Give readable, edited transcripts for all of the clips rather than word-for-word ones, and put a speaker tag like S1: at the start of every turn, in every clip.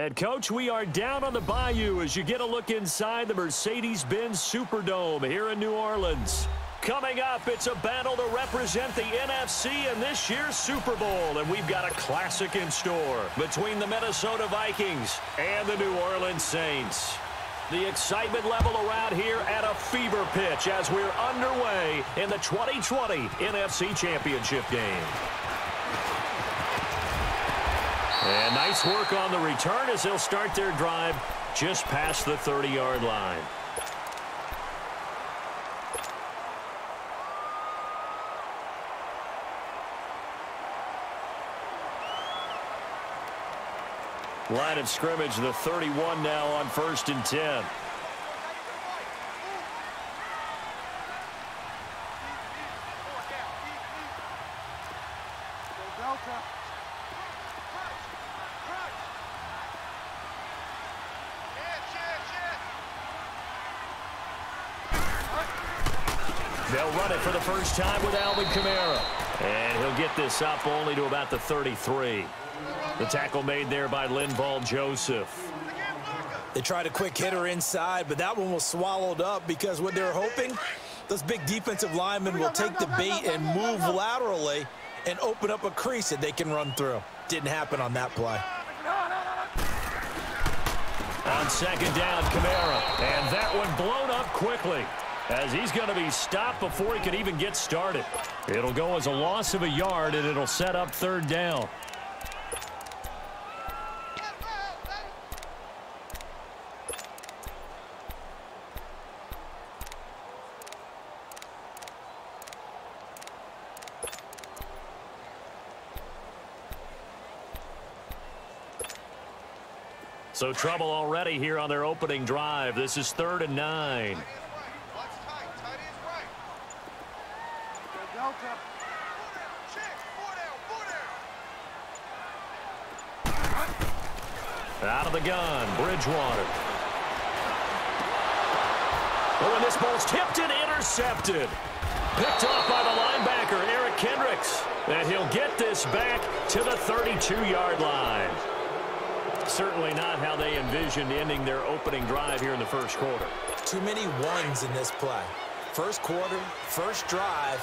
S1: And, Coach, we are down on the bayou as you get a look inside the Mercedes-Benz Superdome here in New Orleans. Coming up, it's a battle to represent the NFC in this year's Super Bowl, and we've got a classic in store between the Minnesota Vikings and the New Orleans Saints. The excitement level around here at a fever pitch as we're underway in the 2020 NFC Championship game. And nice work on the return as they'll start their drive just past the 30-yard line. Line of scrimmage, the 31 now on 1st and 10. They'll run it for the first time with Alvin Kamara. And he'll get this up only to about the 33. The tackle made there by Linval Joseph.
S2: They tried a quick hitter inside, but that one was swallowed up because what they're hoping, those big defensive linemen will take the bait and move laterally and open up a crease that they can run through. Didn't happen on that play.
S1: On 2nd down, Kamara. And that one blown up quickly as he's going to be stopped before he can even get started. It'll go as a loss of a yard, and it'll set up 3rd down. So trouble already here on their opening drive. This is 3rd and 9. Out of the gun, Bridgewater. Oh, and this ball's tipped and intercepted. Picked off by the linebacker, Eric Kendricks. And he'll get this back to the 32-yard line. Certainly not how they envisioned ending their opening drive here in the first quarter.
S2: Too many ones in this play. First quarter, first drive,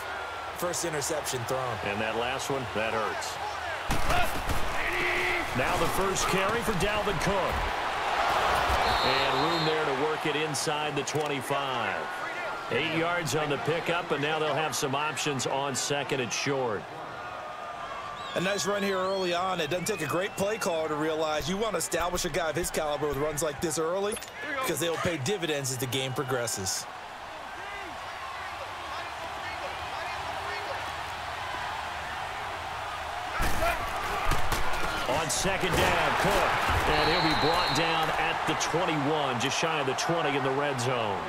S2: first interception thrown.
S1: And that last one, that hurts. Now the first carry for Dalvin Cook. And room there to work it inside the 25. 8 yards on the pickup, and now they'll have some options on 2nd and short.
S2: A nice run here early on. It doesn't take a great play caller to realize you want to establish a guy of his caliber with runs like this early because they will pay dividends as the game progresses.
S1: On 2nd down, Cook. And he'll be brought down at the 21, just shy of the 20 in the red zone.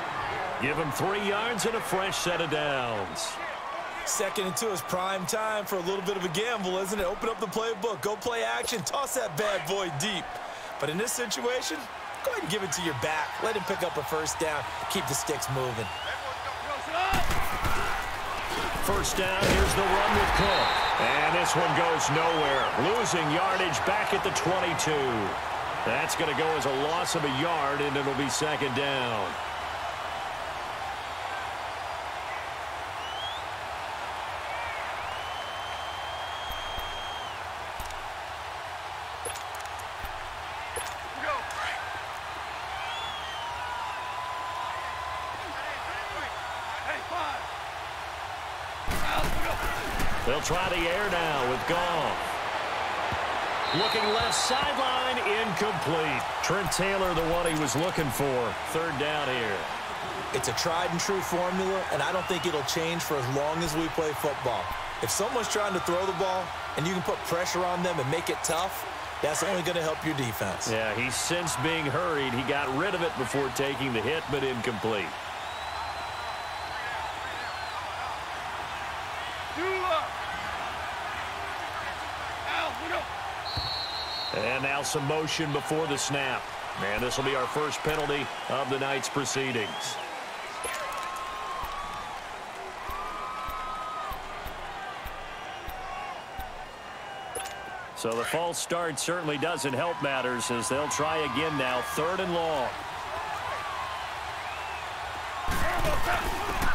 S1: Give him 3 yards and a fresh set of downs.
S2: 2nd and 2 is prime time for a little bit of a gamble, isn't it? Open up the playbook, go play action, toss that bad boy deep. But in this situation, go ahead and give it to your back. Let him pick up a 1st down, keep the sticks moving.
S1: 1st down, here's the run with Cook. And this one goes nowhere. Losing yardage back at the 22. That's going to go as a loss of a yard, and it'll be 2nd down. They'll try the air now with Goff. Looking left sideline, incomplete. Trent Taylor, the one he was looking for. 3rd down here.
S2: It's a tried and true formula, and I don't think it'll change for as long as we play football. If someone's trying to throw the ball and you can put pressure on them and make it tough, that's only going to help your defense.
S1: Yeah, he sensed being hurried. He got rid of it before taking the hit, but incomplete. And now some motion before the snap. And this will be our first penalty of the night's proceedings. So the false start certainly doesn't help matters as they'll try again now. 3rd and long.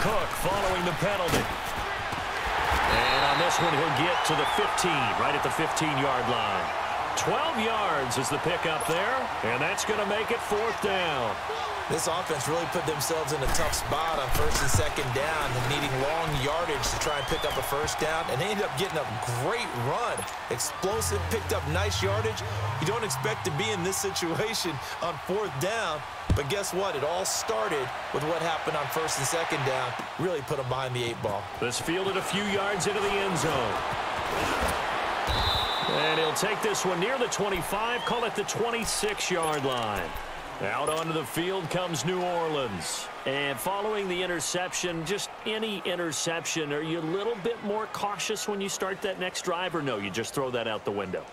S1: Cook following the penalty. And on this one, he'll get to the 15, right at the 15-yard line. 12 yards is the pickup there, and that's going to make it 4th down.
S2: This offense really put themselves in a tough spot on 1st and 2nd down and needing long yardage to try and pick up a 1st down, and they ended up getting a great run. Explosive, picked up nice yardage. You don't expect to be in this situation on 4th down, but guess what? It all started with what happened on 1st and 2nd down. Really put them behind the 8 ball.
S1: This fielded a few yards into the end zone. And he'll take this one near the 25, call it the 26-yard line. Out onto the field comes New Orleans. And following the interception, just any interception, are you a little bit more cautious when you start that next drive, or no, you just throw that out the window?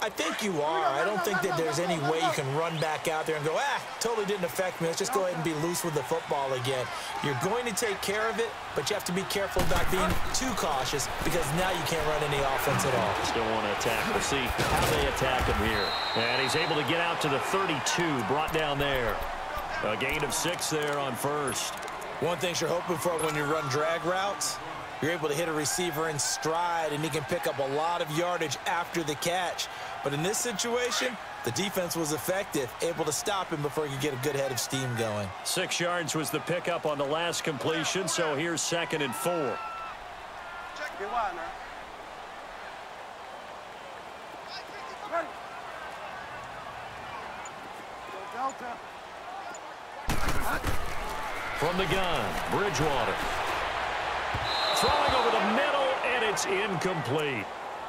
S2: I think you are. I don't think that there's any way you can run back out there and go, totally didn't affect me. Let's just go ahead and be loose with the football again. You're going to take care of it, but you have to be careful about being too cautious because now you can't run any offense at all.
S1: Still want to attack. We'll see how they attack him here. And he's able to get out to the 32, brought down there. A gain of 6 there on 1st.
S2: One thing you're hoping for when you run drag routes, you're able to hit a receiver in stride, and he can pick up a lot of yardage after the catch. But in this situation, the defense was effective, able to stop him before he could get a good head of steam going.
S1: 6 yards was the pickup on the last completion, so here's 2nd and 4. From the gun, Bridgewater. Throwing over the middle, and it's incomplete.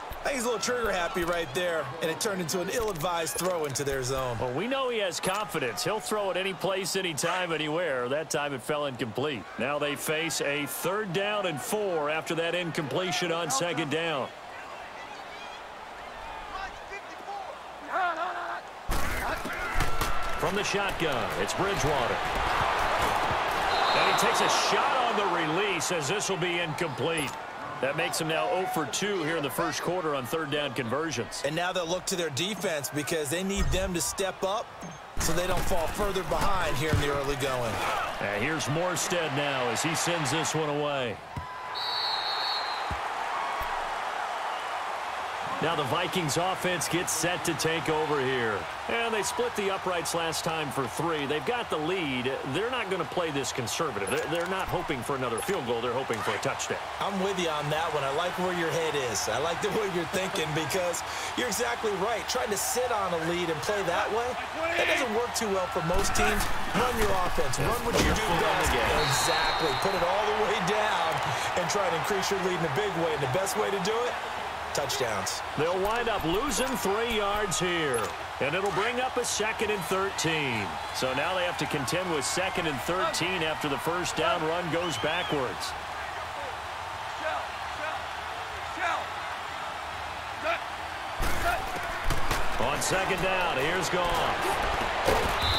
S2: I think he's a little trigger happy right there, and it turned into an ill-advised throw into their zone.
S1: Well, we know he has confidence. He'll throw it any place, anytime, anywhere. That time it fell incomplete. Now they face a 3rd down and 4 after that incompletion on 2nd down. From the shotgun, it's Bridgewater. And he takes a shot on the release as this will be incomplete. That makes him now 0 for 2 here in the 1st quarter on 3rd down conversions.
S2: And now they'll look to their defense because they need them to step up so they don't fall further behind here in the early going.
S1: And here's Morstead now as he sends this one away. Now the Vikings offense gets set to take over here. And they split the uprights last time for 3. They've got the lead. They're not going to play this conservative. They're not hoping for another field goal. They're hoping for a touchdown.
S2: I'm with you on that one. I like where your head is. I like the way you're thinking because you're exactly right. Trying to sit on a lead and play that way, that doesn't work too well for most teams. Run your offense. Run what you do best. Exactly. Put it all the way down and try to increase your lead in a big way. And the best way to do it, touchdowns.
S1: They'll wind up losing 3 yards here. And it'll bring up a 2nd and 13. So now they have to contend with 2nd and 13 after the 1st down run goes backwards. On 2nd down, here's Goff.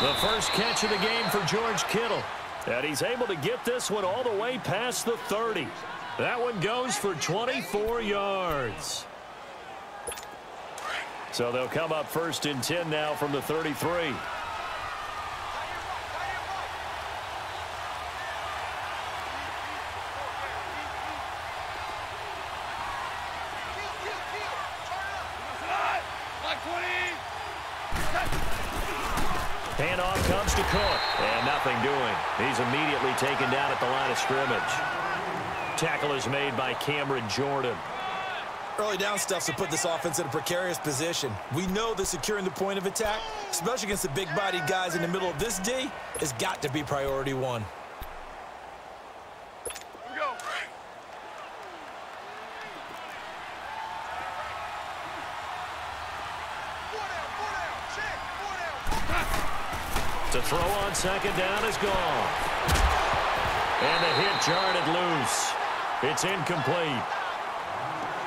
S1: The first catch of the game for George Kittle. And he's able to get this one all the way past the 30. That one goes for 24 yards. So they'll come up 1st and 10 now from the 33. Handoff comes to Cook, and nothing doing. He's immediately taken down at the line of scrimmage. Tackle is made by Cameron Jordan.
S2: Early down stuff to put this offense in a precarious position. We know that securing the point of attack, especially against the big-bodied guys in the middle of this D, has got to be priority 1.
S1: To throw on 2nd down is gone. And the hit jarred loose. It's incomplete.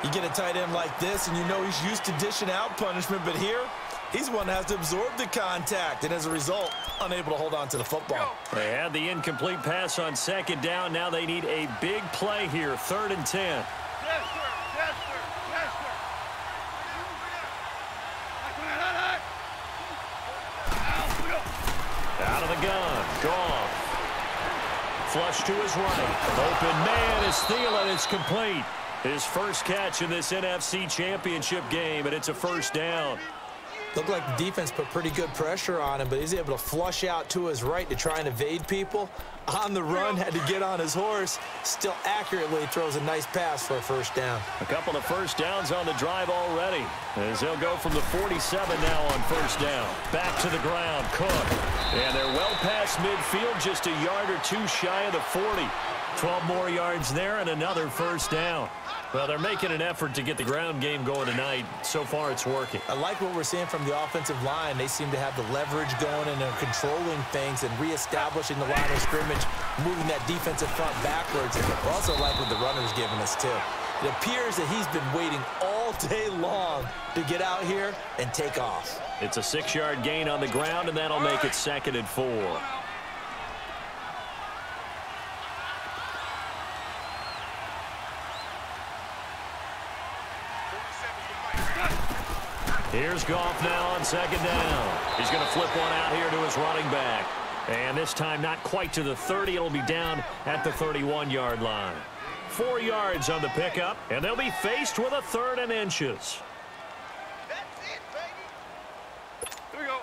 S2: You get a tight end like this, and you know he's used to dishing out punishment, but here, he's one that has to absorb the contact, and as a result, unable to hold on to the football.
S1: They had the incomplete pass on 2nd down. Now they need a big play here, 3rd and 10.
S3: Yes, sir. Yes, sir. Yes, sir.
S1: gun. Goff. Flush to his right. Open man is Thielen. It's complete. His first catch in this NFC Championship game, and it's a first down.
S2: Looked like the defense put pretty good pressure on him, but he's able to flush out to his right to try and evade people. On the run, had to get on his horse. Still accurately throws a nice pass for a first down.
S1: A couple of first downs on the drive already, as they'll go from the 47 now on first down. Back to the ground, Cook. And they're well past midfield, just a yard or two shy of the 40. 12 more yards there and another first down. Well, they're making an effort to get the ground game going tonight. So far, it's working. I like what we're seeing from the offensive line. They seem to have the leverage going and they're controlling things and reestablishing the line of scrimmage, moving that defensive front backwards. I also like what the runner's giving us, too. It appears that he's been waiting all day long to get out here and take off. It's a 6-yard gain on the ground, and that'll make it 2nd and 4. Here's Goff now on 2nd down. He's going to flip one out here to his running back. And this time not quite to the 30. It'll be down at the 31-yard line. 4 yards on the pickup, and they'll be faced with a 3rd and inches.
S3: That's it, baby. Here we go.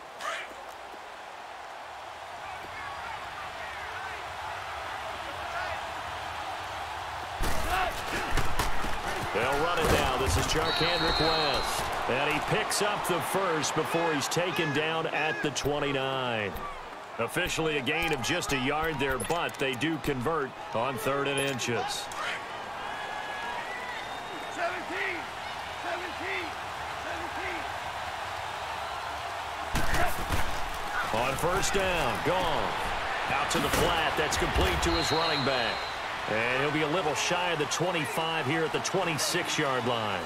S1: They'll run it now. This is Charkandrick West. And he picks up the first before he's taken down at the 29. Officially a gain of just a yard there, but they do convert on 3rd and inches.
S3: 17.
S1: On first down, Goff. Out to the flat. That's complete to his running back. And he'll be a little shy of the 25 here at the 26-yard line.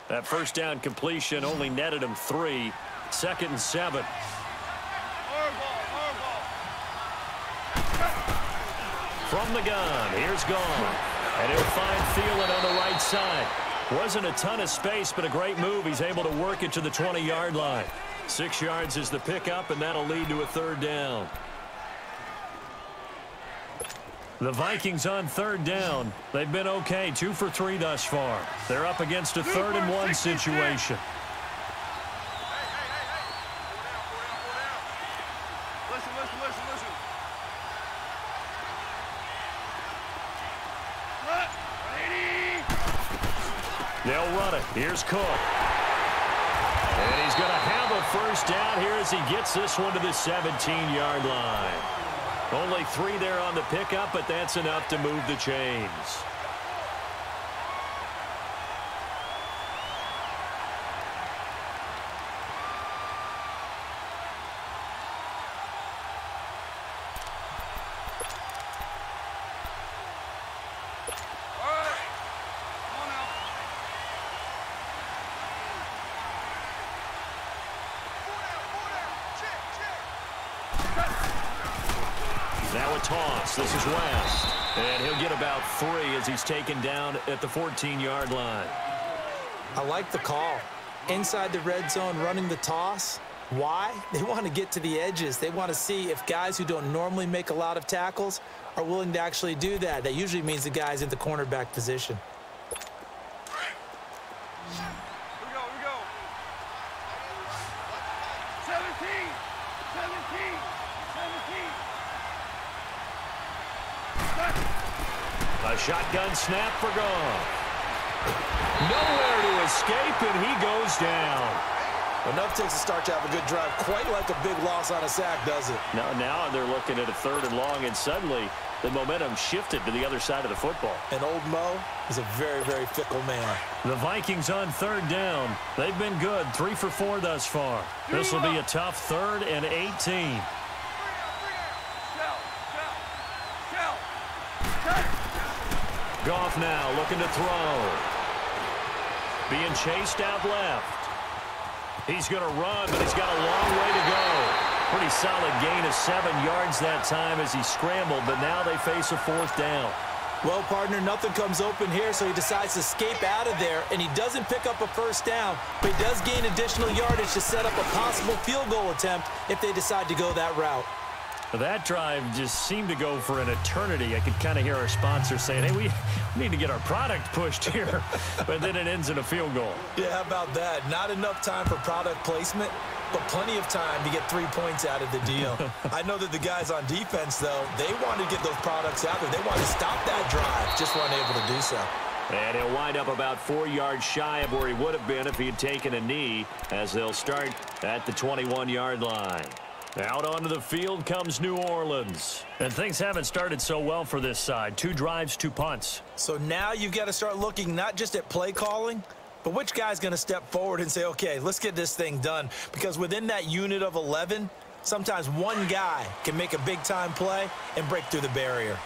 S1: That first down completion only netted him 3. 2nd and 7. From the gun, here's Goff. And he'll find Thielen on the right side. Wasn't a ton of space, but a great move. He's able to work it to the 20-yard line. 6 yards is the pickup, and that'll lead to a 3rd down. The Vikings on 3rd down. They've been okay, 2 for 3 thus far. They're up against a 3rd and 1 situation.
S3: Listen.
S1: They'll run it. Here's Cook. And he's going to have a first down here as he gets this one to the 17-yard line. Only 3 there on the pickup, but that's enough to move the chains. Now a toss. This is West. And he'll get about 3 as he's taken down at the 14-yard line.
S2: I like the call. Inside the red zone, running the toss. Why? They want to get to the edges. They want to see if guys who don't normally make a lot of tackles are willing to actually do that. That usually means the guy's in the cornerback position.
S3: Here we go. 17.
S1: A shotgun snap for Goff. Nowhere to escape, and he goes down.
S2: Enough takes to start to have a good drive. Quite like a big loss on a sack, does it?
S1: Now they're looking at a 3rd and long, and suddenly the momentum shifted to the other side of the football.
S2: And old Mo is a very, very fickle man.
S1: The Vikings on 3rd down. They've been good, 3 for 4 thus far. This will be a tough 3rd and 18. Goff now looking to throw. Being chased out left. He's going to run, but he's got a long way to go. Pretty solid gain of 7 yards that time as he scrambled, but now they face a 4th down.
S2: Well, partner, nothing comes open here, so he decides to escape out of there, and he doesn't pick up a 1st down, but he does gain additional yardage to set up a possible field goal attempt if they decide to go that route.
S1: That drive just seemed to go for an eternity. I could kind of hear our sponsor saying, hey, we need to get our product pushed here. But then it ends in a field goal.
S2: Yeah, how about that? Not enough time for product placement, but plenty of time to get 3 points out of the deal. I know that the guys on defense, though, they want to get those products out there. They want to stop that drive, just weren't able to do so.
S1: And he'll wind up about 4 yards shy of where he would have been if he had taken a knee, as they'll start at the 21-yard line. Out onto the field comes New Orleans. And things haven't started so well for this side. 2 drives, 2 punts.
S2: So now you've got to start looking not just at play calling, but which guy's going to step forward and say, okay, let's get this thing done. Because within that unit of 11, sometimes one guy can make a big-time play and break through the barrier.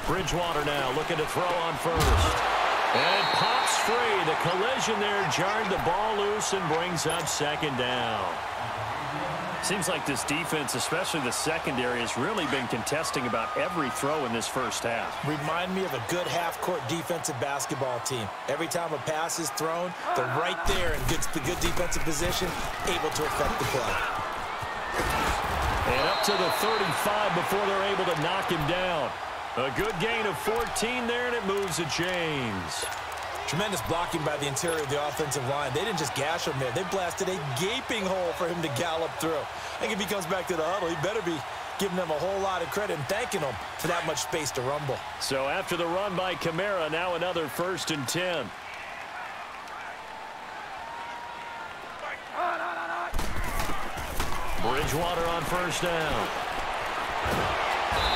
S1: Bridgewater now looking to throw on first. And it pops free. The collision there jarred the ball loose and brings up 2nd down. Seems like this defense, especially the secondary, has really been contesting about every throw in this first half.
S2: Remind me of a good half-court defensive basketball team. Every time a pass is thrown, they're right there and gets the good defensive position, able to affect the play.
S1: And up to the 35 before they're able to knock him down. A good gain of 14 there, and it moves the chains.
S2: Tremendous blocking by the interior of the offensive line. They didn't just gash him there. They blasted a gaping hole for him to gallop through. I think if he comes back to the huddle, he better be giving them a whole lot of credit and thanking them for that much space to rumble.
S1: So after the run by Kamara, now another 1st and 10. Bridgewater on 1st down.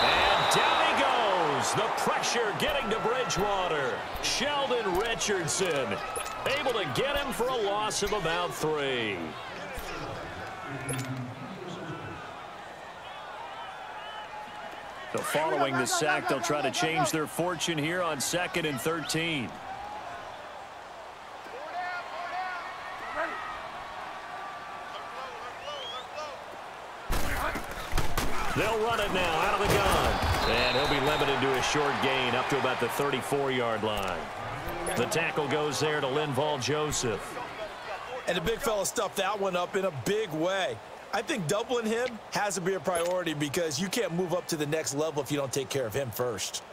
S1: And down he goes. The pressure getting to Bridgewater. Sheldon Richardson able to get him for a loss of about 3. So following the sack, they'll try to change their fortune here on 2nd and 13. They'll run it now out of the gun. And he'll be limited to a short gain up to about the 34-yard line. The tackle goes there to Linval Joseph.
S2: And the big fella stuffed that one up in a big way. I think doubling him has to be a priority because you can't move up to the next level if you don't take care of him first.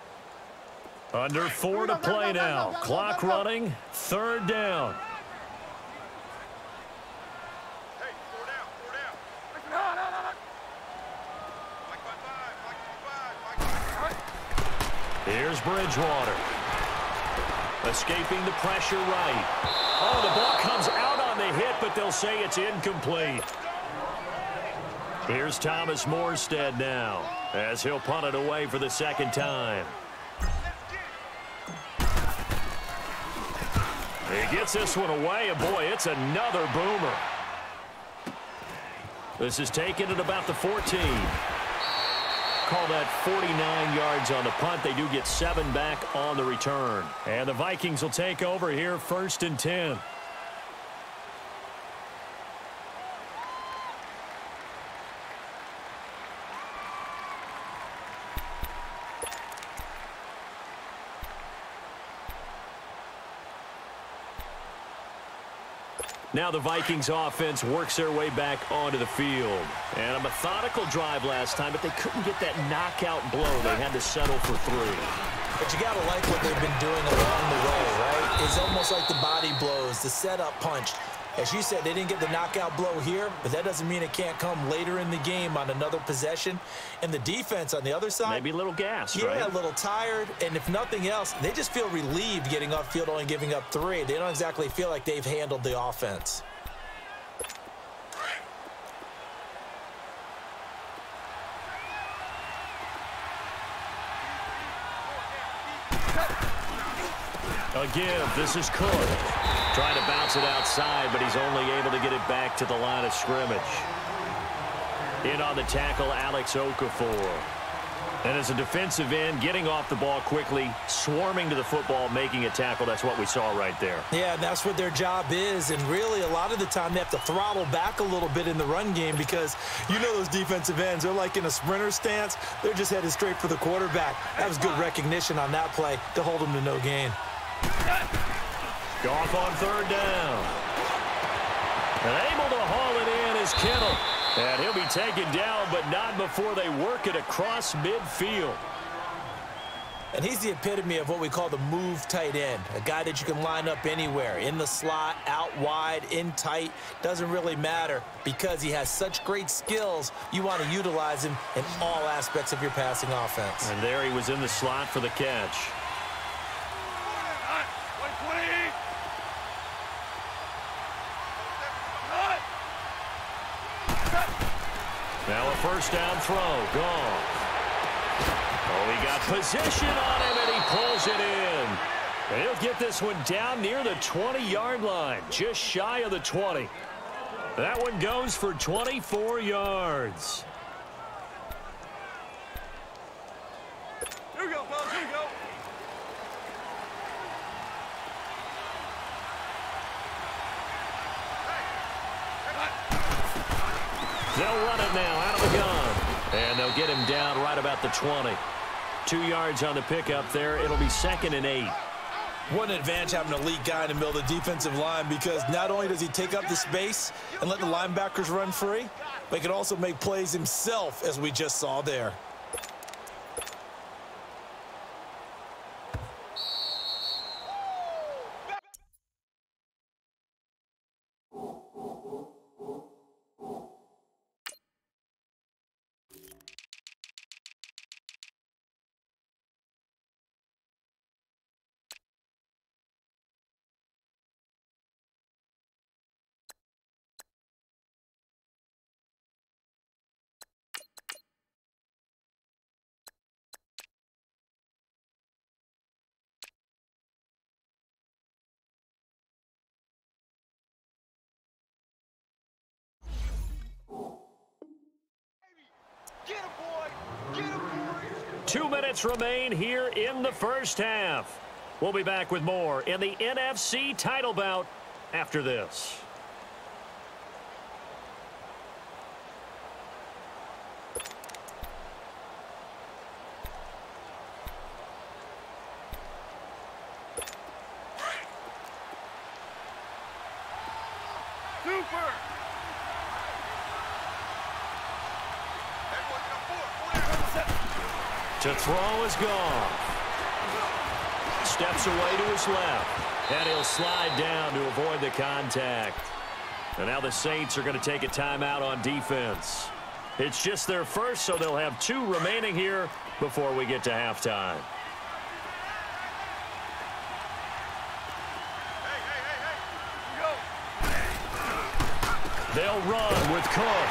S1: Under 4 to play now. Clock running. 3rd down. Here's Bridgewater. Escaping the pressure right. Oh, the ball comes out on the hit, but they'll say it's incomplete. Here's Thomas Morstead now, as he'll punt it away for the 2nd time. He gets this one away, and boy, it's another boomer. This is taken at about the 14. Call that 49 yards on the punt. They do get 7 back on the return. And the Vikings will take over here 1st and 10. Now the Vikings offense works their way back onto the field. And a methodical drive last time, but they couldn't get that knockout blow. They had to settle for 3.
S2: But you got to like what they've been doing along the way, right? It's almost like the body blows, the setup punch. As you said, they didn't get the knockout blow here, but that doesn't mean it can't come later in the game on another possession. And the defense on the other side,
S1: maybe a little gassed,
S2: yeah,
S1: right?
S2: a little tired. And if nothing else, they just feel relieved getting upfield, only giving up 3. They don't exactly feel like they've handled the offense.
S1: A give. This is Cook. Trying to bounce it outside, but he's only able to get it back to the line of scrimmage. In on the tackle, Alex Okafor. And as a defensive end, getting off the ball quickly, swarming to the football, making a tackle, that's what we saw right there.
S2: Yeah, and that's what their job is. And really, a lot of the time, they have to throttle back a little bit in the run game because you know those defensive ends, they're like in a sprinter stance. They're just headed straight for the quarterback. That was good recognition on that play to hold them to no gain.
S1: Goff on third down. And able to haul it in is Kittle. And he'll be taken down, but not before they work it across midfield.
S2: And he's the epitome of what we call the move tight end, a guy that you can line up anywhere, in the slot, out wide, in tight, doesn't really matter because he has such great skills. You want to utilize him in all aspects of your passing offense.
S1: And there he was in the slot for the catch. Now a first down throw, gone. Oh, he got position on him, and he pulls it in. And he'll get this one down near the 20-yard line, just shy of the 20. That one goes for 24 yards.
S3: Here we go, fellas, here we go.
S1: They'll run it now out of the gun. And they'll get him down right about the 20. 2 yards on the pickup there. It'll be 2nd and 8.
S2: What an advantage having an elite guy in the middle of the defensive line because not only does he take up the space and let the linebackers run free, but he can also make plays himself, as we just saw there.
S3: Get him, boy! Get him, boy!
S1: 2 minutes remain here in the first half. We'll be back with more in the NFC title bout after this.
S3: Super!
S1: To throw is gone. Steps away to his left. And he'll slide down to avoid the contact. And now the Saints are going to take a timeout on defense. It's just their first, so they'll have 2 remaining here before we get to halftime. They'll run with Cook.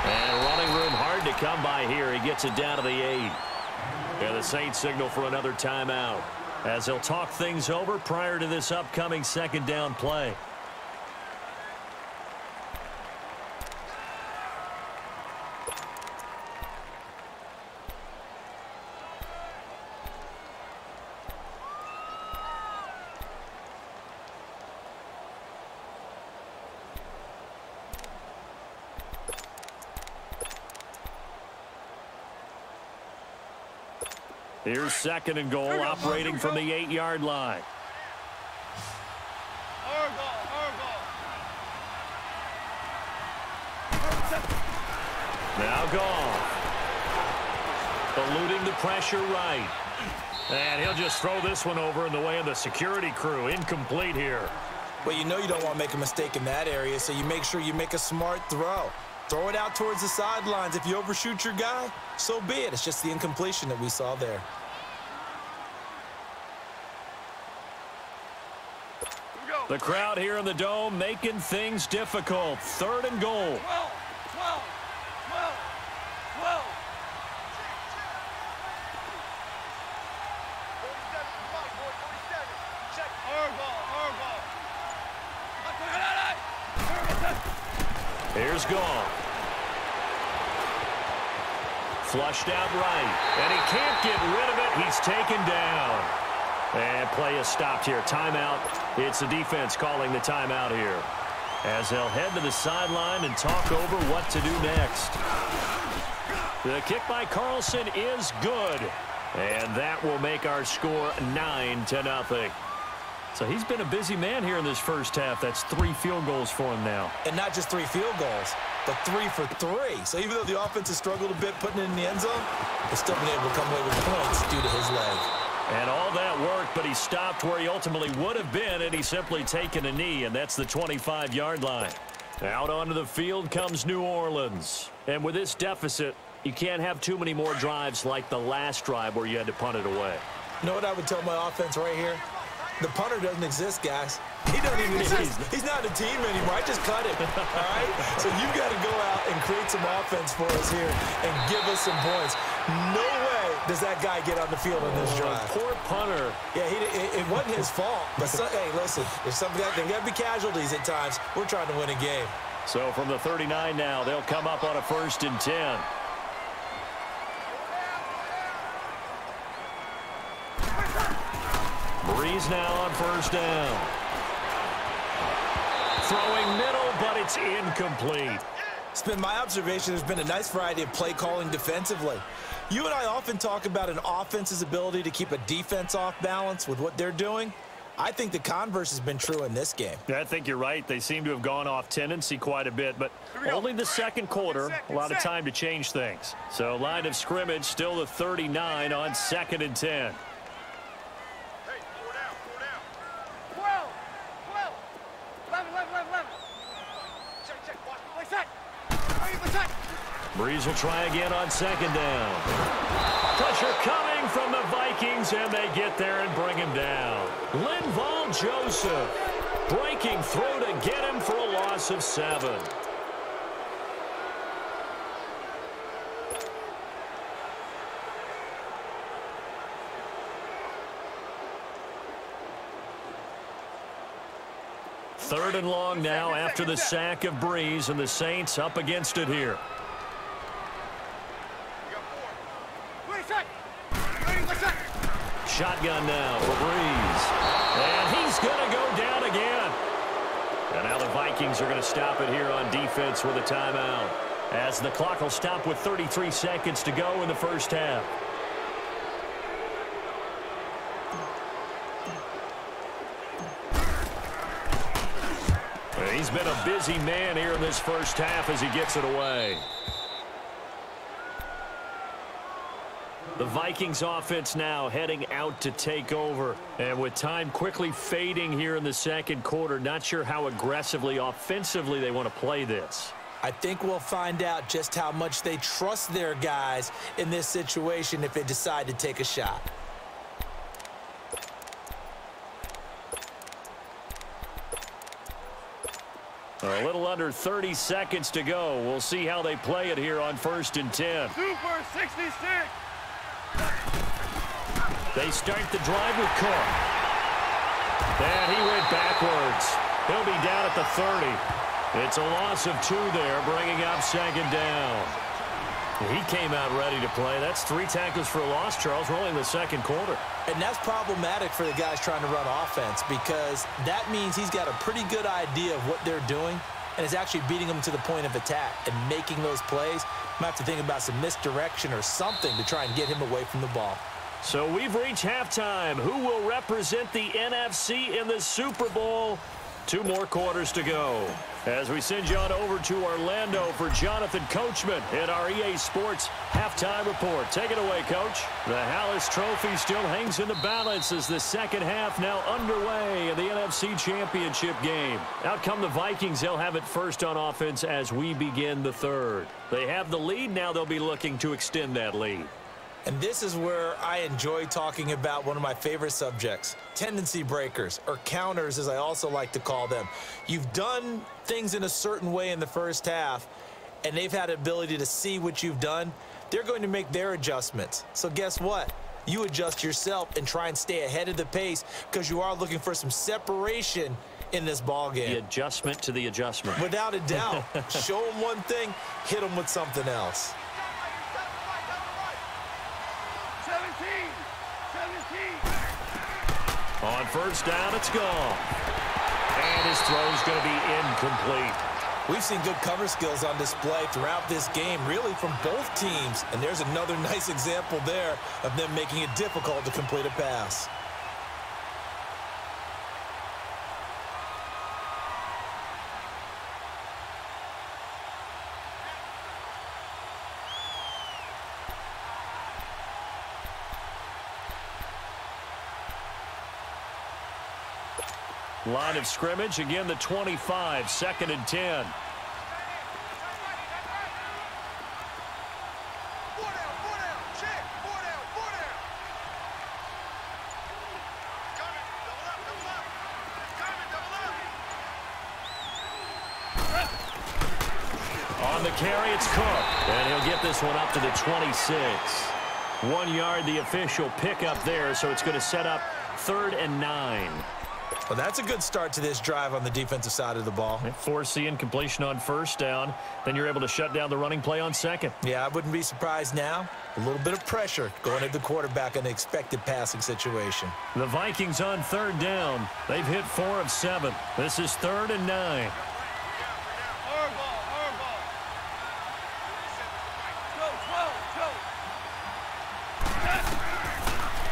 S1: And running room hard to come by here. He gets it down to the 8. And the Saints signal for another timeout as they'll talk things over prior to this upcoming 2nd down play. Here's 2nd and goal, operating from the 8-yard line. Now Goff. Eluding the pressure right. And he'll just throw this one over in the way of the security crew. Incomplete here.
S2: Well, you know you don't want to make a mistake in that area, so you make sure you make a smart throw. Throw it out towards the sidelines. If you overshoot your guy, so be it. It's just the incompletion that we saw there.
S1: The crowd here in the Dome making things difficult. 3rd and goal.
S3: 12, 12, 12. 47, come on, boy, 47. Check. Our ball.
S1: Here's Goff. Flushed out right, and he can't get rid of it. He's taken down. And play is stopped here. Timeout. It's the defense calling the timeout here, as they'll head to the sideline and talk over what to do next. The kick by Carlson is good, and that will make our score 9-0. So he's been a busy man here in this first half. That's 3 field goals for him now.
S2: And not just 3 field goals, but 3 for 3. So even though the offense has struggled a bit putting it in the end zone, they've still been able to come away with points due to his leg.
S1: And all that worked, but he stopped where he ultimately would have been, and he's simply taken a knee, and that's the 25-yard line. Out onto the field comes New Orleans. And with this deficit, you can't have too many more drives like the last drive where you had to punt it away.
S2: You know what I would tell my offense right here? The punter doesn't exist, guys. He doesn't even exist. He's not a team anymore. I just cut it, all right? So you've got to go out and create some offense for us here and give us some points. No way does that guy get on the field on this drive.
S1: Poor punter.
S2: Yeah, it wasn't his fault. But, hey, listen, there's got to be casualties at times. We're trying to win a game.
S1: So from the 39 now, they'll come up on a 1st and 10. Breeze now on 1st down. Throwing middle, but it's incomplete.
S2: It's been my observation there's been a nice variety of play calling defensively. You and I often talk about an offense's ability to keep a defense off balance with what they're doing. I think the converse has been true in this game.
S1: Yeah, I think you're right. They seem to have gone off tendency quite a bit, but only the second quarter, a lot of time to change things. So line of scrimmage, still the 39 on 2nd and 10. Breeze will try again on 2nd down. Pressure coming from the Vikings, and they get there and bring him down. Linval Joseph breaking through to get him for a loss of 7. Third and long now after the sack of Breeze, and the Saints up against it here. Shotgun now for Breeze. And he's going to go down again. And now the Vikings are going to stop it here on defense with a timeout, as the clock will stop with 33 seconds to go in the first half. He's been a busy man here in this first half as he gets it away. The Vikings offense now heading out to take over. And with time quickly fading here in the second quarter, not sure how aggressively, offensively they want to play this.
S2: I think we'll find out just how much they trust their guys in this situation if they decide to take a shot.
S1: A little under 30 seconds to go. We'll see how they play it here on 1st and 10.
S3: Super 66.
S1: They start the drive with Cook. And he went backwards. He'll be down at the 30. It's a loss of 2 there, bringing up 2nd down. He came out ready to play. That's 3 tackles for a loss, Charles. We're only in the second quarter.
S2: And that's problematic for the guys trying to run offense, because that means he's got a pretty good idea of what they're doing and is actually beating them to the point of attack and making those plays. Might have to think about some misdirection or something to try and get him away from the ball.
S1: So we've reached halftime. Who will represent the NFC in the Super Bowl? 2 more quarters to go, as we send you on over to Orlando for Jonathan Coachman at our EA Sports Halftime Report. Take it away, Coach. The Hallis Trophy still hangs in the balance as the second half now underway in the NFC Championship game. Out come the Vikings. They'll have it first on offense as we begin the third. They have the lead. Now they'll be looking to extend that lead.
S2: And this is where I enjoy talking about one of my favorite subjects, tendency breakers, or counters as I also like to call them. You've done things in a certain way in the first half, and they've had the ability to see what you've done. They're going to make their adjustments. So guess what? You adjust yourself and try and stay ahead of the pace, because you are looking for some separation in this ball game.
S1: The adjustment to the adjustment.
S2: Without a doubt. Show them one thing, hit them with something else.
S1: On first down, it's gone. And his throw's going to be incomplete.
S2: We've seen good cover skills on display throughout this game, really from both teams. And there's another nice example there of them making it difficult to complete a pass.
S1: Line of scrimmage, again the 25, 2nd and 10. On the carry, it's Cook, and he'll get this one up to the 26. 1 yard, the official pickup there, so it's going to set up 3rd and 9.
S2: Well, that's a good start to this drive on the defensive side of the ball.
S1: Force the incompletion on first down. Then you're able to shut down the running play on second.
S2: Yeah, I wouldn't be surprised now. A little bit of pressure going at the quarterback in an expected passing situation.
S1: The Vikings on 3rd down. They've hit 4 of 7. This is 3rd and 9.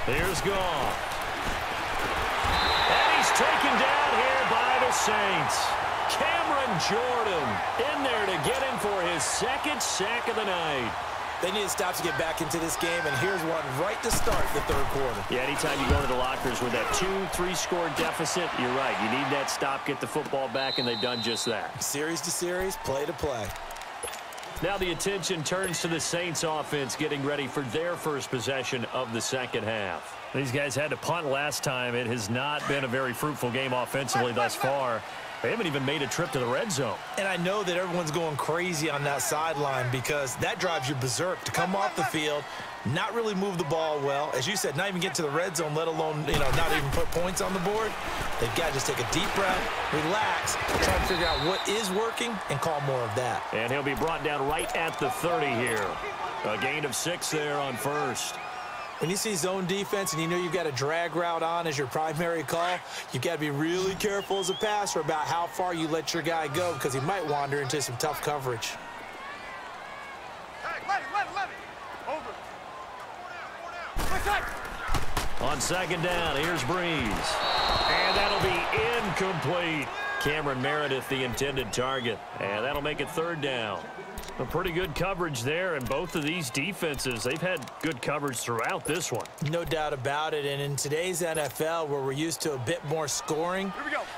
S1: Here's Goff. Taken down here by the Saints. Cameron Jordan in there to get him for his 2nd sack of the night.
S2: They need to stop to get back into this game, and here's one right to start the 3rd quarter.
S1: Yeah, anytime you go to the lockers with that 2-3 score deficit, you're right. You need that stop, get the football back, and they've done just that.
S2: Series to series, play to play.
S1: Now the attention turns to the Saints offense getting ready for their first possession of the 2nd half. These guys had to punt last time. It has not been a very fruitful game offensively thus far. They haven't even made a trip to the red zone.
S2: And I know that everyone's going crazy on that sideline because that drives you berserk to come off the field, not really move the ball well. As you said, not even get to the red zone, let alone, not even put points on the board. They've got to just take a deep breath, relax, try to figure out what is working and call more of that.
S1: And he'll be brought down right at the 30 here. A gain of 6 there on first.
S2: When you see zone defense and you know you've got a drag route on as your primary call, you've got to be really careful as a passer about how far you let your guy go because he might wander into some tough coverage.
S3: Hey, let it. Over.
S1: On 2nd down, here's Breeze. And that'll be incomplete. Cameron Meredith, the intended target. And that'll make it 3rd down. A pretty good coverage there, and both of these defenses, they've had good coverage throughout this one.
S2: No doubt about it, and in today's NFL, where we're used to a bit more scoring,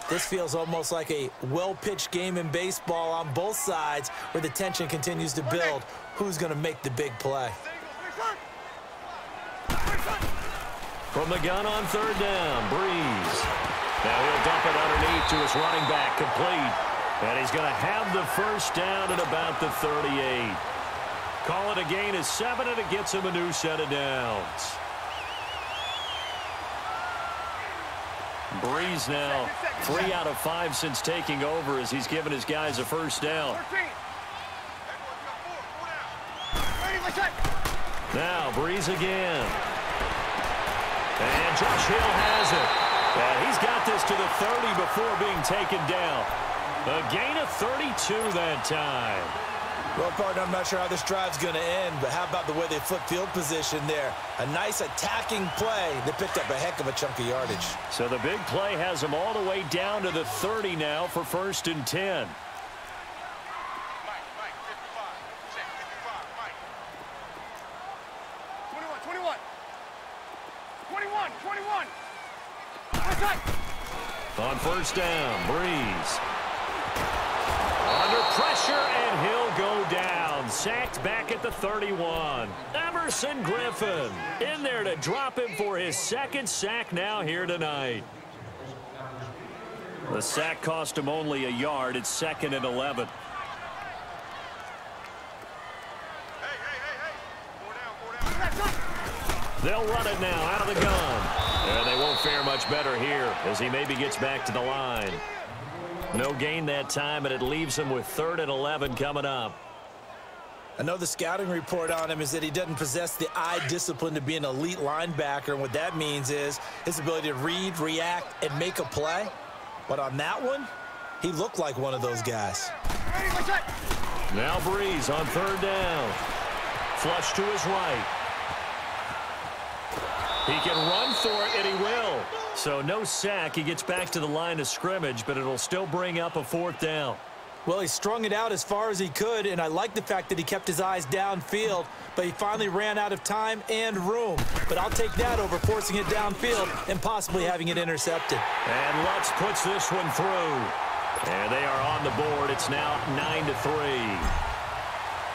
S2: this feels almost like a well-pitched game in baseball on both sides where the tension continues to build. Who's going to make the big play?
S1: From the gun on 3rd down, Breeze. Now he'll dump it underneath to his running back, complete. And he's going to have the first down at about the 38. Call it a gain of 7, and it gets him a new set of downs. Breeze now 3 out of 5 since taking over as he's given his guys a first down. Now Breeze again. And Josh Hill has it. And he's got this to the 30 before being taken down. A gain of 32 that time.
S2: Well, partner, I'm not sure how this drive's going to end, but how about the way they flipped field position there? A nice attacking play that picked up a heck of a chunk of yardage.
S1: So the big play has them all the way down to the 30 now for 1st and 10.
S3: Mike, 55. Check, 55, Mike. 21.
S1: On first down, Breeze. Under pressure, and he'll go down. Sacked back at the 31. Emerson Griffin in there to drop him for his 2nd sack now here tonight. The sack cost him only a yard. It's 2nd and 11. They'll run it now out of the gun. And they won't fare much better here as he maybe gets back to the line. No gain that time, and it leaves him with 3rd and 11 coming up.
S2: I know the scouting report on him is that he doesn't possess the eye discipline to be an elite linebacker, and what that means is his ability to read, react, and make a play. But on that one, he looked like one of those guys.
S1: Now Breeze on third down. Flush to his right. He can run for it, and he will. So no sack. He gets back to the line of scrimmage, but it'll still bring up a fourth down.
S2: Well, he strung it out as far as he could, and I like the fact that he kept his eyes downfield, but he finally ran out of time and room. But I'll take that over forcing it downfield and possibly having it intercepted.
S1: And Lutz puts this one through. And they are on the board. It's now 9-3.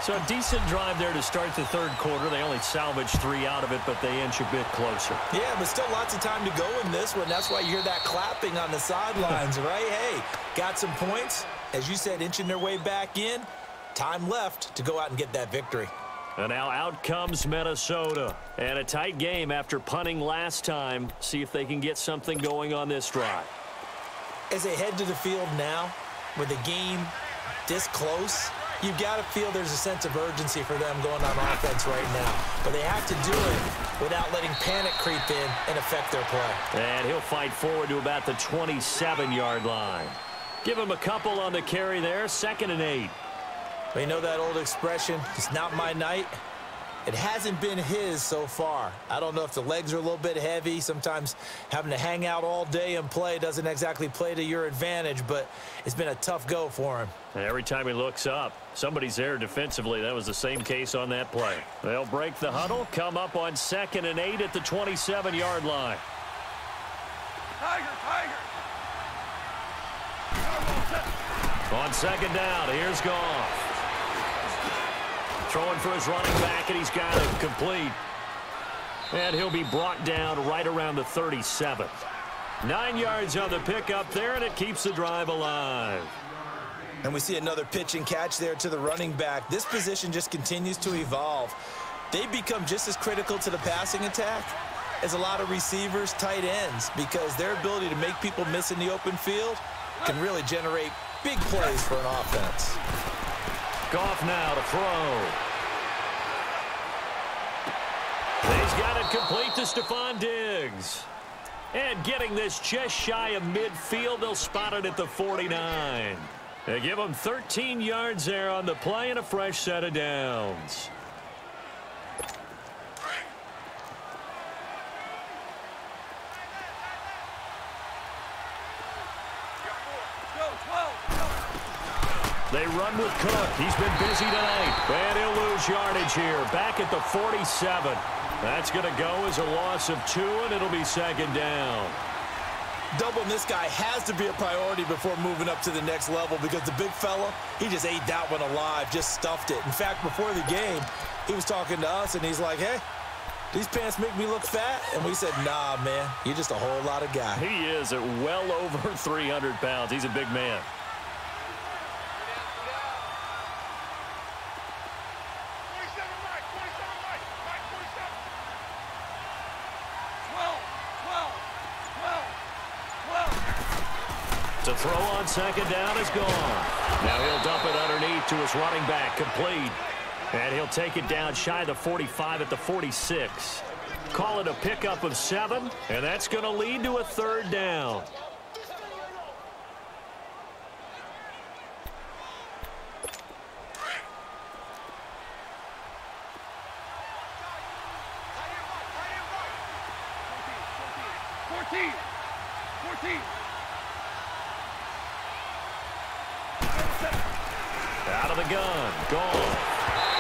S1: So a decent drive there to start the third quarter. They only salvaged 3 out of it, but they inch a bit closer.
S2: Yeah, but still lots of time to go in this one. That's why you hear that clapping on the sidelines, right? Hey, got some points. As you said, inching their way back in. Time left to go out and get that victory.
S1: And now out comes Minnesota. And a tight game after punting last time. See if they can get something going on this drive.
S2: As they head to the field now, with the game this close, you've got to feel there's a sense of urgency for them going on offense right now. But they have to do it without letting panic creep in and affect their play.
S1: And he'll fight forward to about the 27-yard line. Give him a couple on the carry there. 2nd and 8.
S2: Well, you know that old expression, it's not my night. It hasn't been his so far. I don't know if the legs are a little bit heavy. Sometimes having to hang out all day and play doesn't exactly play to your advantage, but it's been a tough go for him.
S1: And every time he looks up, somebody's there defensively. That was the same case on that play. They'll break the huddle, come up on 2nd and 8 at the 27-yard line.
S3: Tiger, Tiger.
S1: On 2nd down, here's Goff. Throwing for his running back, and he's got it complete. And he'll be brought down right around the 37. 9 yards on the pickup there, and it keeps the drive alive.
S2: And we see another pitch and catch there to the running back. This position just continues to evolve. They become just as critical to the passing attack as a lot of receivers, tight ends, because their ability to make people miss in the open field can really generate big plays for an offense.
S1: Goff now to throw. He's got it complete to Stephon Diggs. And getting this just shy of midfield, they'll spot it at the 49. They give him 13 yards there on the play and a fresh set of downs. They run with Cook. He's been busy tonight. And he'll lose yardage here. Back at the 47. That's going to go as a loss of 2, and it'll be 2nd down.
S2: Doubling this guy has to be a priority before moving up to the next level, because the big fella, he just ate that one alive, just stuffed it. In fact, before the game, he was talking to us, and he's like, hey, these pants make me look fat? And we said, nah, man, you're just a whole lot of guy.
S1: He is at well over 300 pounds. He's a big man. To throw on 2nd down is gone. Now he'll dump it underneath to his running back, complete. And he'll take it down shy of the 45 at the 46. Call it a pickup of 7, and that's going to lead to a 3rd down. Out of the gun, gone.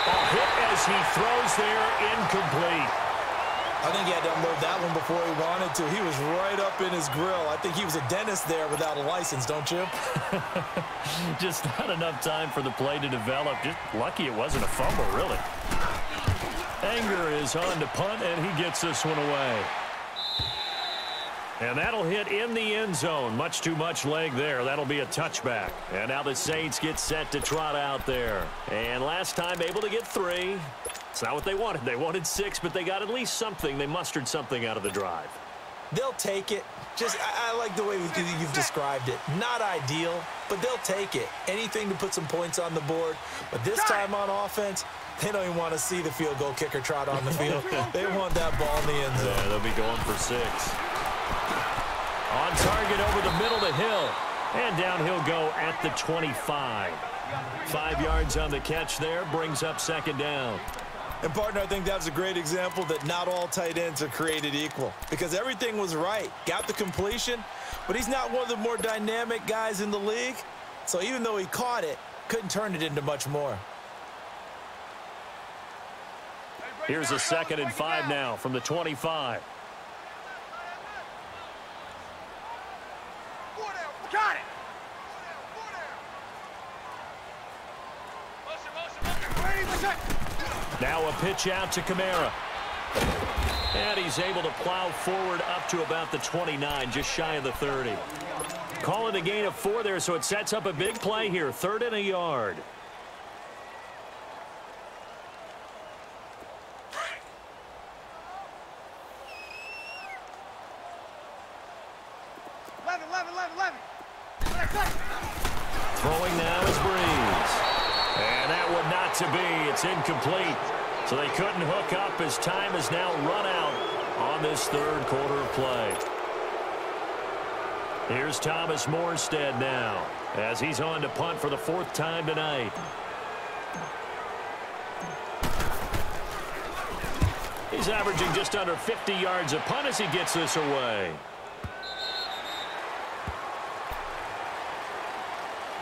S1: A hit as he throws there, incomplete.
S2: I think he had to unload that one before he wanted to. He was right up in his grill. I think he was a dentist there without a license, don't you?
S1: Just not enough time for the play to develop. Just lucky it wasn't a fumble, really. Anger is on to punt, and he gets this one away. And that'll hit in the end zone. Much too much leg there. That'll be a touchback. And now the Saints get set to trot out there. And last time able to get 3. It's not what they wanted. They wanted 6, but they got at least something. They mustered something out of the drive.
S2: They'll take it. I like the way you've described it. Not ideal, but they'll take it. Anything to put some points on the board. But this time on offense, they don't even want to see the field goal kicker trot on the field. They want that ball in the end zone.
S1: Yeah, they'll be going for 6. On target over the middle to Hill. And down he'll go at the 25. 5 yards on the catch there, brings up 2nd down.
S2: And, partner, I think that's a great example that not all tight ends are created equal. Because everything was right. Got the completion, but he's not one of the more dynamic guys in the league. So even though he caught it, couldn't turn it into much more.
S1: Here's a 2nd and 5 now from the 25.
S3: Got it.
S1: Now a pitch out to Kamara. And he's able to plow forward up to about the 29, just shy of the 30. Call it a gain of 4 there, so it sets up a big play here. 3rd and a yard. Throwing now is Breeze. And that one not to be. It's incomplete. So they couldn't hook up as time has now run out on this 3rd quarter of play. Here's Thomas Morstead now as he's on to punt for the 4th time tonight. He's averaging just under 50 yards a punt as he gets this away.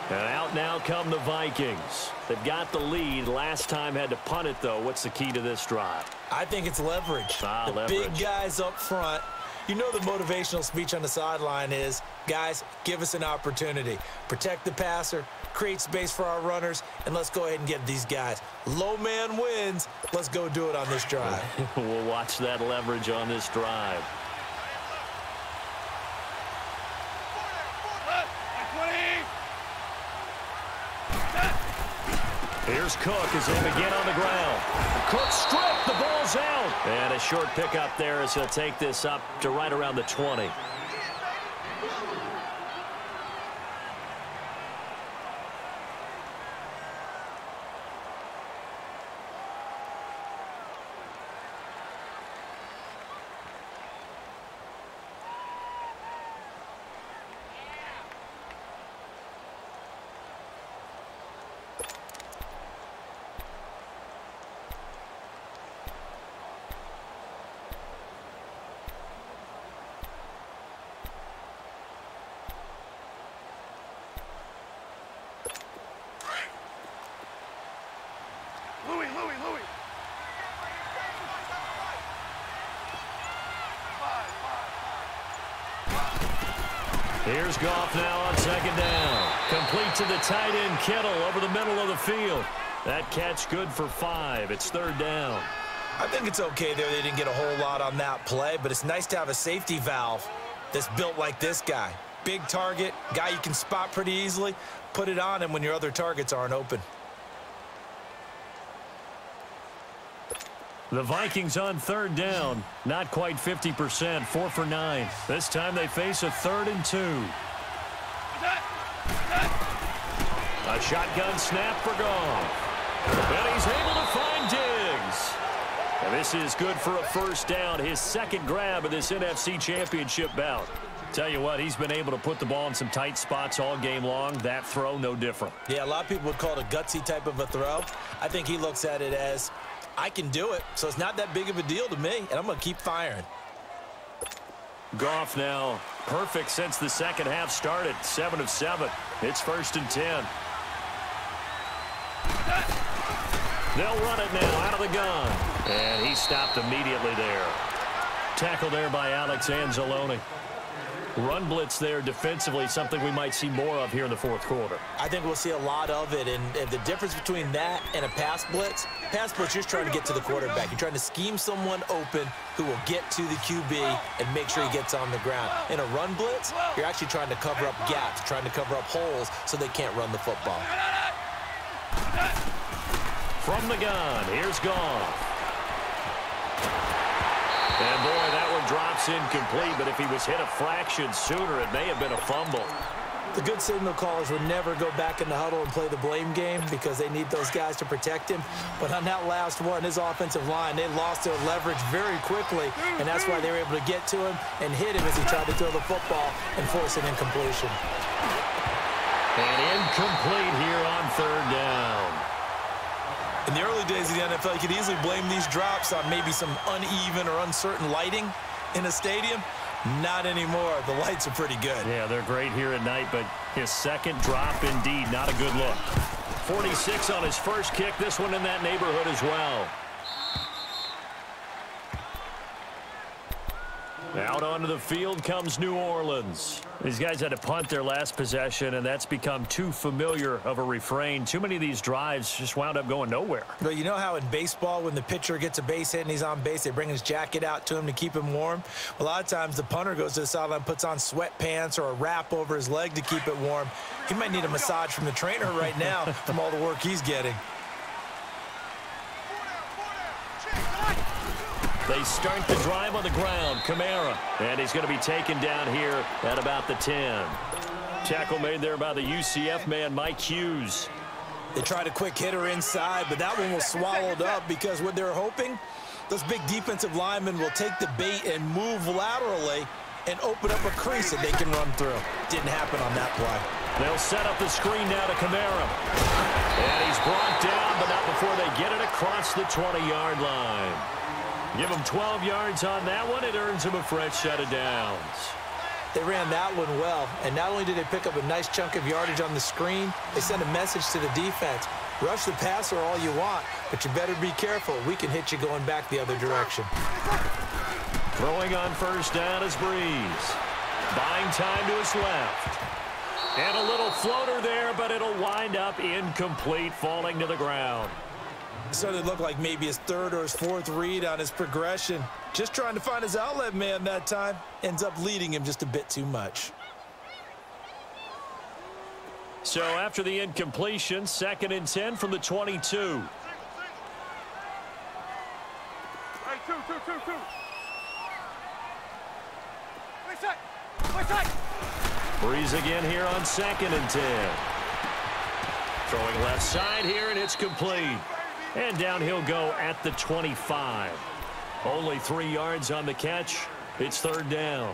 S1: And out now come the Vikings. They've got the lead. Last time had to punt it, though. What's the key to this drive?
S2: I think it's leverage.
S1: Leverage.
S2: Big guys up front. You know the motivational speech on the sideline is, guys, give us an opportunity. Protect the passer, create space for our runners, and let's go ahead and get these guys. Low man wins. Let's go do it on this drive.
S1: We'll watch that leverage on this drive. Here's Cook as they begin on the ground. Cook stripped. The ball's out. And a short pickup there as he'll take this up to right around the 20. Here's Goff now on 2nd down. Complete to the tight end, Kittle, over the middle of the field. That catch good for 5. It's 3rd down.
S2: I think it's okay there. They didn't get a whole lot on that play, but it's nice to have a safety valve that's built like this guy. Big target, guy you can spot pretty easily. Put it on him when your other targets aren't open.
S1: The Vikings on 3rd down. Not quite 50%, 4 for 9. This time they face a 3rd and 2. A shotgun snap for Goff. And he's able to find Diggs. And this is good for a 1st down, his 2nd grab of this NFC Championship bout. Tell you what, he's been able to put the ball in some tight spots all game long. That throw, no different.
S2: Yeah, a lot of people would call it a gutsy type of a throw. I think he looks at it as, I can do it, so it's not that big of a deal to me, and I'm going to keep firing.
S1: Goff now perfect since the 2nd half started. 7 of 7. It's 1st and 10. They'll run it now out of the gun. And he stopped immediately there. Tackle there by Alex Anzalone. Run blitz there defensively, something we might see more of here in the 4th quarter.
S2: I think we'll see a lot of it, and the difference between that and a pass blitz, you're just trying to get to the quarterback. You're trying to scheme someone open who will get to the QB and make sure he gets on the ground. In a run blitz, you're actually trying to cover up gaps, trying to cover up holes so they can't run the football.
S1: From the gun, here's Goff. And, boy, that one drops incomplete, but if he was hit a fraction sooner, it may have been a fumble.
S2: The good signal callers would never go back in the huddle and play the blame game because they need those guys to protect him. But on that last one, his offensive line, they lost their leverage very quickly, and that's why they were able to get to him and hit him as he tried to throw the football and force an incompletion.
S1: And incomplete here on third down.
S2: In the early days of the NFL, you could easily blame these drops on maybe some uneven or uncertain lighting in a stadium. Not anymore. The lights are pretty good.
S1: Yeah, they're great here at night, but his second drop, indeed, not a good look. 46 on his first kick. This one in that neighborhood as well. Out onto the field comes New Orleans. These guys had to punt their last possession, and that's become too familiar of a refrain. Too many of these drives just wound up going nowhere.
S2: But you know how in baseball, when the pitcher gets a base hit and he's on base, they bring his jacket out to him to keep him warm? A lot of times the punter goes to the sideline, puts on sweatpants or a wrap over his leg to keep it warm. He might need a massage from the trainer right now from all the work he's getting.
S1: They start the drive on the ground. Kamara. And he's going to be taken down here at about the 10. Tackle made there by the UCF man, Mike Hughes.
S2: They tried a quick hitter inside, but that one was swallowed up because what they're hoping, those big defensive linemen will take the bait and move laterally and open up a crease that they can run through. Didn't happen on that play.
S1: They'll set up the screen now to Kamara. And he's brought down, but not before they get it across the 20-yard line. Give him 12 yards on that one. It earns him a fresh set of downs.
S2: They ran that one well, and not only did they pick up a nice chunk of yardage on the screen, they sent a message to the defense. Rush the passer all you want, but you better be careful. We can hit you going back the other direction.
S1: Throwing on first down is Breeze. Buying time to his left. And a little floater there, but it'll wind up incomplete, falling to the ground.
S2: Started to look like maybe his third or his fourth read on his progression. Just trying to find his outlet man that time. Ends up leading him just a bit too much.
S1: So after the incompletion, 2nd and 10 from the 22.
S3: Hey, two. Wait side.
S1: Breeze again here on 2nd and 10. Throwing left side here, and it's complete. And down he'll go at the 25. Only 3 yards on the catch. It's third down.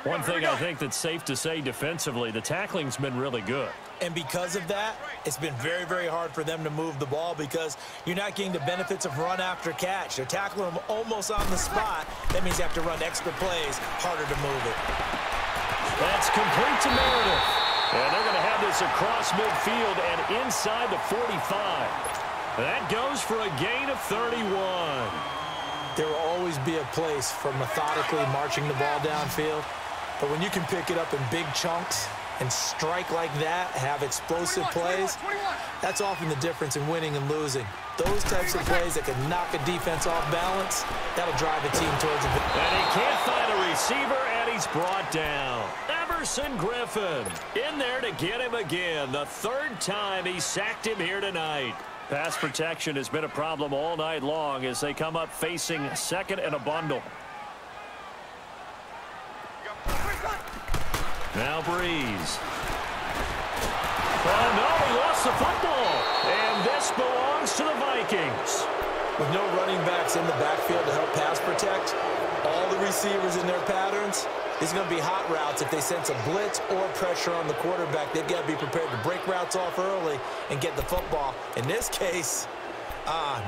S1: One thing I think that's safe to say defensively, the tackling's been really good.
S2: And because of that, it's been very, very hard for them to move the ball because you're not getting the benefits of run after catch. They're tackling them almost on the spot. That means you have to run extra plays, harder to move it.
S1: That's complete to Meredith. And they're going to have this across midfield and inside the 45. That goes for a gain of 31.
S2: There will always be a place for methodically marching the ball downfield. But when you can pick it up in big chunks and strike like that, have explosive plays, that's often the difference in winning and losing. Those types of plays that can knock a defense off balance, that'll drive a team towards a victory.
S1: And he can't find a receiver, and he's brought down. Everson Griffin in there to get him again. The 3rd time he sacked him here tonight. Pass protection has been a problem all night long as they come up facing 2nd and a bundle. Now Breeze. Oh, no, he lost the football. And this belongs to the Vikings.
S2: With no running backs in the backfield to help pass protect, all the receivers in their patterns, it's going to be hot routes if they sense a blitz or pressure on the quarterback. They've got to be prepared to break routes off early and get the football. In this case,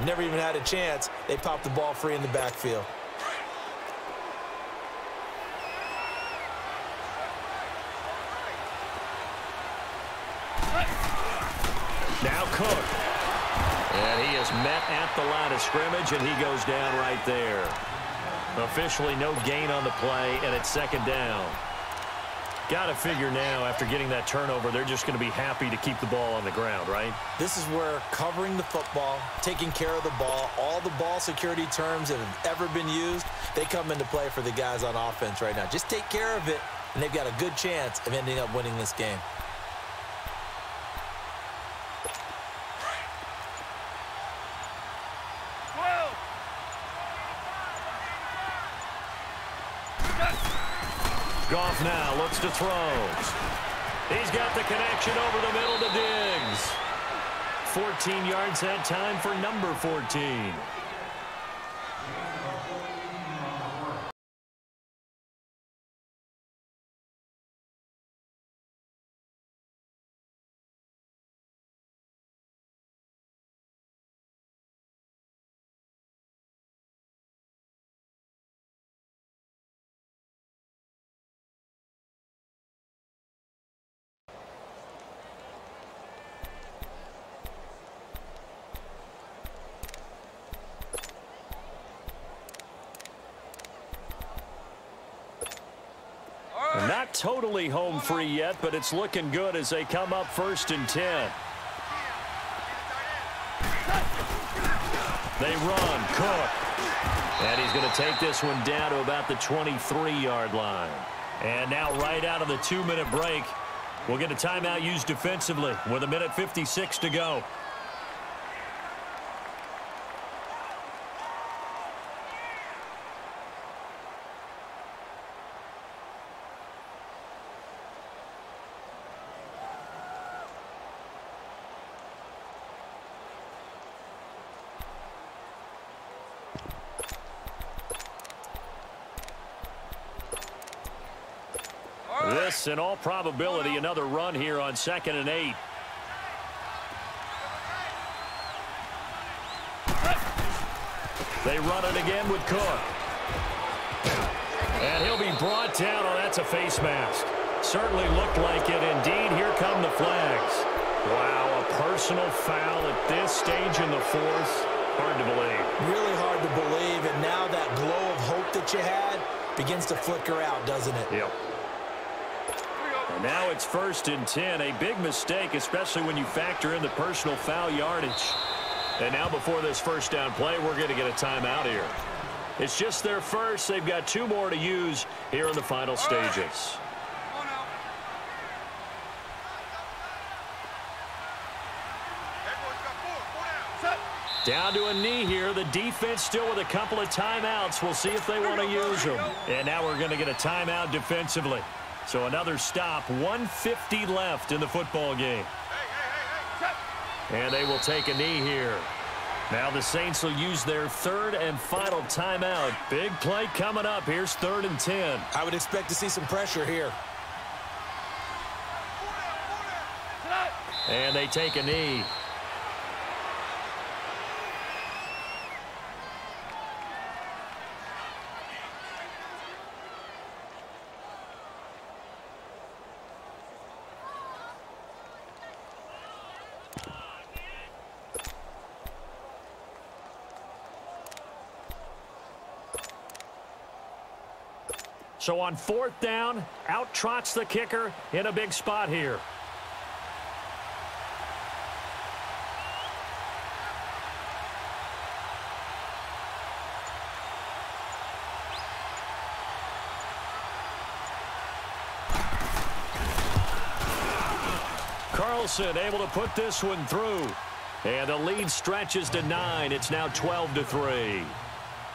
S2: never even had a chance. They popped the ball free in the backfield.
S1: Now Cook. And he is met at the line of scrimmage, and he goes down right there. Officially no gain on the play, and it's 2nd down. Got to figure now, after getting that turnover, they're just going to be happy to keep the ball on the ground, right?
S2: This is where covering the football, taking care of the ball, all the ball security terms that have ever been used, they come into play for the guys on offense right now. Just take care of it, and they've got a good chance of ending up winning this game.
S1: Goff now looks to throw. He's got the connection over the middle to Diggs. 14 yards that time for number 14. Not totally home free yet, but it's looking good as they come up 1st and 10. They run. Cook. And he's going to take this one down to about the 23-yard line. And now right out of the 2-minute break, we'll get a timeout used defensively with 1:56 to go. This, in all probability, another run here on 2nd and 8. They run it again with Cook. And he'll be brought down. Oh, that's a face mask. Certainly looked like it. Indeed, here come the flags. Wow, a personal foul at this stage in the 4th. Hard to believe. Really hard to believe. And now that glow of hope that you had begins to flicker out, doesn't it? Yep. And now it's 1st and 10. A big mistake, especially when you factor in the personal foul yardage. And now before this first down play, we're going to get a timeout here. It's just their first. They've got 2 more to use here in the final stages. Down to a knee here. The defense still with a couple of timeouts. We'll see if they want to use them. And now we're going to get a timeout defensively. So another stop, 1:50 left in the football game. And they will take a knee here. Now the Saints will use their 3rd and final timeout. Big play coming up. Here's 3rd and 10. I would expect to see some pressure here. And they take a knee. So on 4th down, out trots the kicker in a big spot here. Carlson able to put this one through. And the lead stretches to 9. It's now 12-3.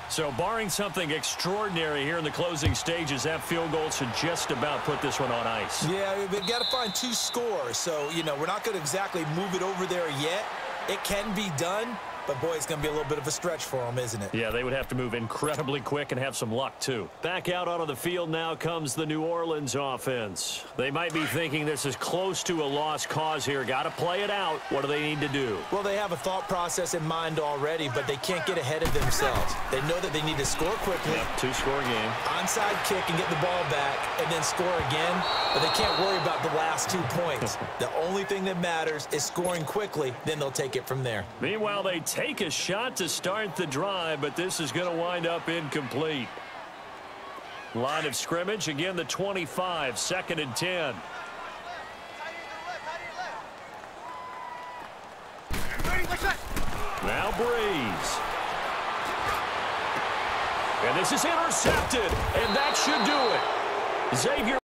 S1: So barring something extraordinary here in the closing stages, that field goal should just about put this one on ice. Yeah, we've got to find 2 scores. So, you know, we're not going to exactly move it over there yet. It can be done, but, boy, it's going to be a little bit of a stretch for them, isn't it? Yeah, they would have to move incredibly quick and have some luck, too. Back out onto the field now comes the New Orleans offense. They might be thinking this is close to a lost cause here. Got to play it out. What do they need to do? Well, they have a thought process in mind already, but they can't get ahead of themselves. They know that they need to score quickly. Yep, 2-score game. Onside kick and get the ball back and then score again, but they can't worry about the last 2 points. The only thing that matters is scoring quickly, then they'll take it from there. Meanwhile, they take a shot to start the drive, but this is going to wind up incomplete. Line of scrimmage, again the 25, 2nd and 10. Now Breeze. And this is intercepted, and that should do it. Xavier